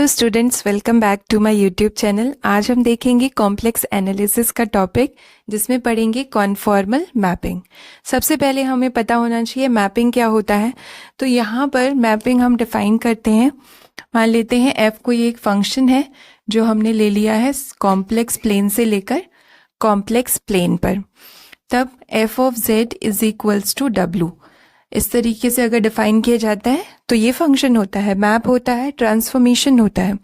Hello students, welcome back to my YouTube channel. आज हम देखेंगे कॉम्प्लेक्स एनालिसिस का टॉपिक, जिसमें पढ़ेंगे कॉन्फॉर्मल मैपिंग। सबसे पहले हमें पता होना चाहिए मैपिंग क्या होता है। तो यहाँ पर मैपिंग हम डिफाइन करते हैं। मान लेते हैं एफ कोई एक फंक्शन है जो हमने ले लिया है कॉम्प्लेक्स प्लेन से लेकर कॉम्प्लेक्स प्लेन पर। तब f of z is equals to डब्लू, इस तरीके से अगर डिफाइन किया जाता है तो ये फंक्शन होता है, मैप होता है, ट्रांसफॉर्मेशन होता है।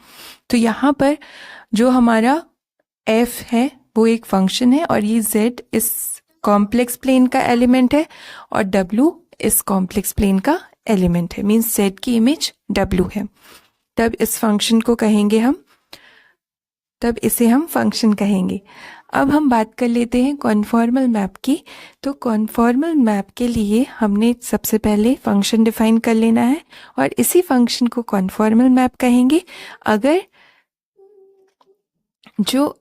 तो यहाँ पर जो हमारा f है वो एक फंक्शन है और ये z इस कॉम्प्लेक्स प्लेन का एलिमेंट है और w इस कॉम्प्लेक्स प्लेन का एलिमेंट है, मीन्स z की इमेज w है। तब इस फंक्शन को कहेंगे हम, तब इसे हम फंक्शन कहेंगे। अब हम बात कर लेते हैं कॉन्फॉर्मल मैप की। तो कॉन्फॉर्मल मैप के लिए हमने सबसे पहले फंक्शन डिफाइन कर लेना है और इसी फंक्शन को कॉन्फॉर्मल मैप कहेंगे अगर जो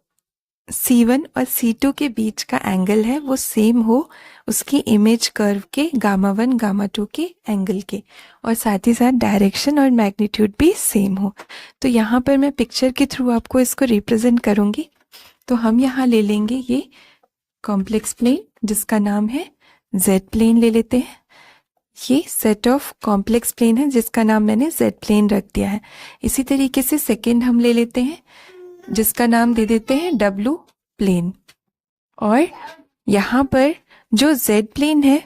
C1 और C2 के बीच का एंगल है वो सेम हो उसकी इमेज कर्व के गामा 1 गामा 2 के एंगल के, और साथ ही साथ डायरेक्शन और मैग्नीट्यूड भी सेम हो। तो यहाँ पर मैं पिक्चर के थ्रू आपको इसको रिप्रेजेंट करूँगी। तो हम यहाँ ले लेंगे ये कॉम्प्लेक्स प्लेन जिसका नाम है Z प्लेन ले लेते हैं। ये सेट ऑफ कॉम्प्लेक्स प्लेन है जिसका नाम मैंने Z प्लेन रख दिया है। इसी तरीके से सेकेंड हम ले लेते हैं जिसका नाम दे देते हैं W प्लेन। और यहाँ पर जो Z प्लेन है,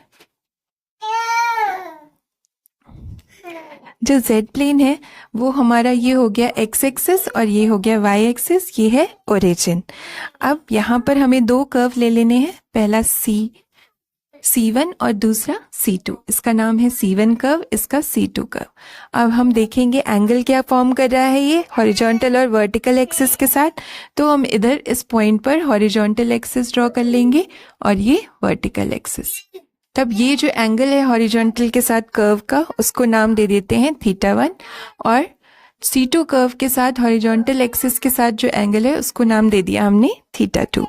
जो Z प्लेन है वो हमारा ये हो गया x एक्सिस और ये हो गया y एक्सिस, ये है ओरिजिन। अब यहाँ पर हमें दो कर्व ले लेने हैं, पहला C1 और दूसरा C2। इसका नाम है C1 कर्व, इसका C2 कर्व। अब हम देखेंगे एंगल क्या फॉर्म कर रहा है ये हॉरिजॉन्टल और वर्टिकल एक्सिस के साथ। तो हम इधर इस पॉइंट पर हॉरिजॉन्टल एक्सिस ड्रॉ कर लेंगे और ये वर्टिकल एक्सिस। तब ये जो एंगल है हॉरिजॉन्टल के साथ कर्व का उसको नाम दे देते हैं θ1, और C2 कर्व के साथ हॉरिजॉन्टल एक्सिस के साथ जो एंगल है उसको नाम दे दिया हमने θ2।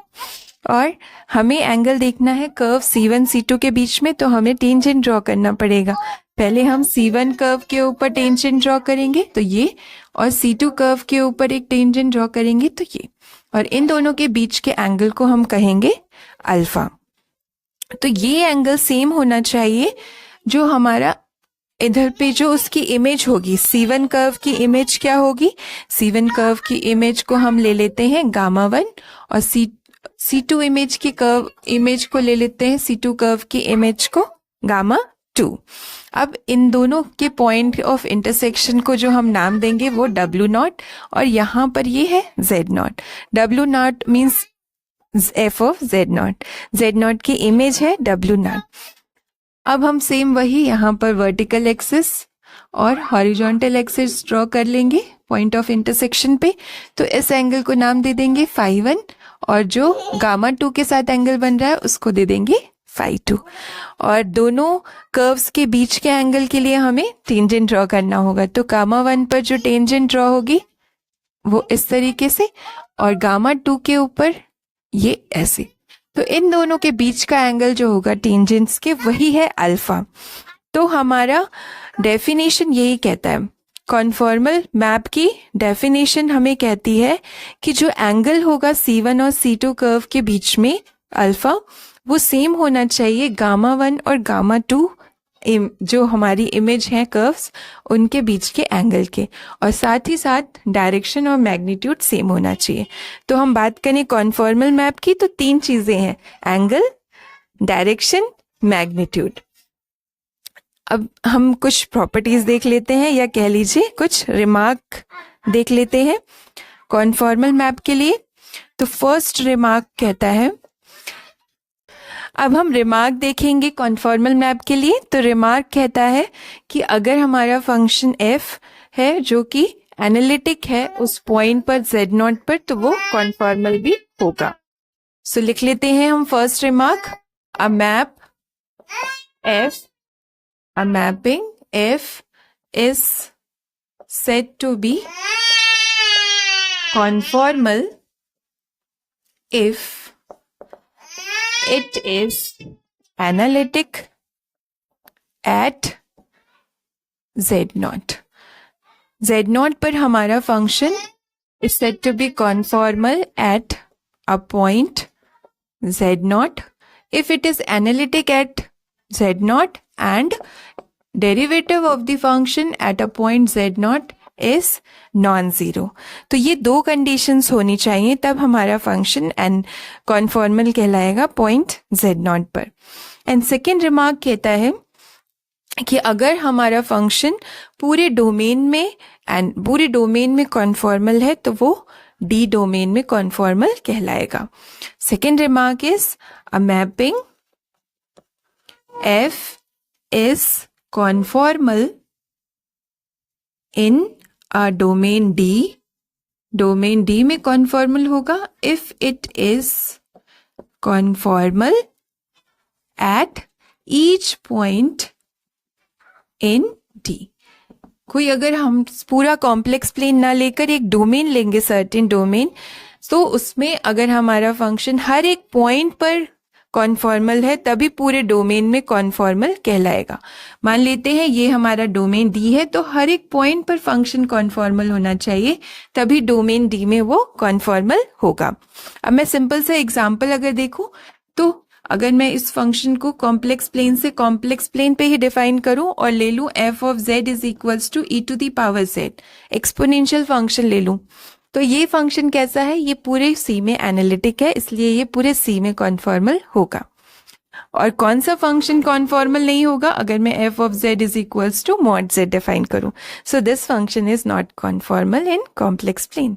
और हमें एंगल देखना है कर्व C1 C2 के बीच में, तो हमें टेंजेंट ड्रॉ करना पड़ेगा। पहले हम C1 कर्व के ऊपर टेंजेंट ड्रॉ करेंगे तो ये, और C2 कर्व के ऊपर एक टेंजेंट ड्रॉ करेंगे तो ये, और इन दोनों के बीच के एंगल को हम कहेंगे अल्फा। तो ये एंगल सेम होना चाहिए जो हमारा इधर पे जो उसकी इमेज होगी। C1 कर्व की इमेज क्या होगी? C1 कर्व की इमेज को हम ले लेते हैं गामा 1 और C2 इमेज की कर्व इमेज को ले लेते हैं C2 कर्व की इमेज को गामा 2। अब इन दोनों के पॉइंट ऑफ इंटरसेक्शन को जो हम नाम देंगे वो W0, और यहाँ पर ये है Z0। W0 means f of Z0, Z0 की इमेज है W0। अब हम सेम वही यहाँ पर वर्टिकल एक्सिस और हॉरिजॉन्टल एक्सिस ड्रॉ कर लेंगे पॉइंट ऑफ इंटरसेक्शन पे। तो इस एंगल को नाम दे देंगे φ1, और जो गामा 2 के साथ एंगल बन रहा है उसको दे देंगे φ2। और दोनों कर्व्स के बीच के एंगल के लिए हमें टेंजेंट ड्रॉ करना होगा। तो गामा 1 पर जो टेंजेंट ड्रॉ होगी वो इस तरीके से, और गामा 2 के ऊपर ये ऐसे। तो इन दोनों के बीच का एंगल जो होगा टेंजेंट्स के वही है अल्फा। तो हमारा डेफिनेशन यही कहता है, कॉन्फॉर्मल मैप की डेफिनेशन हमें कहती है कि जो एंगल होगा C1 और C2 कर्व के बीच में अल्फा, वो सेम होना चाहिए गामा 1 और गामा 2 जो हमारी इमेज है कर्व्स उनके बीच के एंगल के, और साथ ही साथ डायरेक्शन और मैग्नीट्यूड सेम होना चाहिए। तो हम बात करें कॉन्फॉर्मल मैप की तो तीन चीजें हैं, एंगल, डायरेक्शन, मैग्नीट्यूड। अब हम कुछ प्रॉपर्टीज देख लेते हैं, या कह लीजिए कुछ रिमार्क देख लेते हैं कॉन्फॉर्मल मैप के लिए। तो फर्स्ट रिमार्क कहता है, अब हम रिमार्क देखेंगे कॉन्फॉर्मल मैप के लिए। तो रिमार्क कहता है कि अगर हमारा फंक्शन f है जो कि एनालिटिक है उस पॉइंट पर Z0 पर, तो वो कॉन्फॉर्मल भी होगा। सो लिख लेते हैं हम first remark, a map f, a mapping f is said to be conformal if it is analytic at Z0. Z0 पर हमारा function is said to be conformal at a point Z0 if it is analytic at Z0 and derivative of the function at a point Z0 is non-zero. तो ये दो conditions होनी चाहिए तब हमारा function and conformal कहलाएगा point Z0 पर. And second remark कहता है कि अगर हमारा फंक्शन पूरे डोमेन में कॉन्फॉर्मल है तो वो डी डोमेन में कॉन्फॉर्मल कहलाएगा. Second remark is a mapping F is conformal in a domain D में कॉन्फॉर्मल होगा if it is conformal at each point in D. कोई अगर हम पूरा कॉम्प्लेक्स प्लेन ना लेकर एक डोमेन लेंगे, सर्टेन डोमेन, तो उसमें अगर हमारा फंक्शन हर एक पॉइंट पर कॉन्फॉर्मल है तभी पूरे डोमेन में कॉन्फॉर्मल कहलाएगा. मान लेते हैं ये हमारा डोमेन डी है तो हर एक पॉइंट पर फंक्शन कॉन्फॉर्मल होना चाहिए तभी डोमेन डी में वो कॉन्फॉर्मल होगा. अब मैं सिंपल सा एग्जांपल अगर देखूं तो अगर मैं इस फंक्शन को कॉम्प्लेक्स प्लेन से कॉम्प्लेक्स प्लेन पे ही डिफाइन करूं और ले लूं f of z is equals to e to the power z, exponential function ले लूं, तो ये फंक्शन कैसा है, ये पूरे C में एनालिटिक है, इसलिए ये पूरे C में कॉन्फॉर्मल होगा. और कौन सा फंक्शन कॉन्फॉर्मल नहीं होगा अगर मैं f of z is equals to mod z define करूं. So this function is not conformal in complex plane.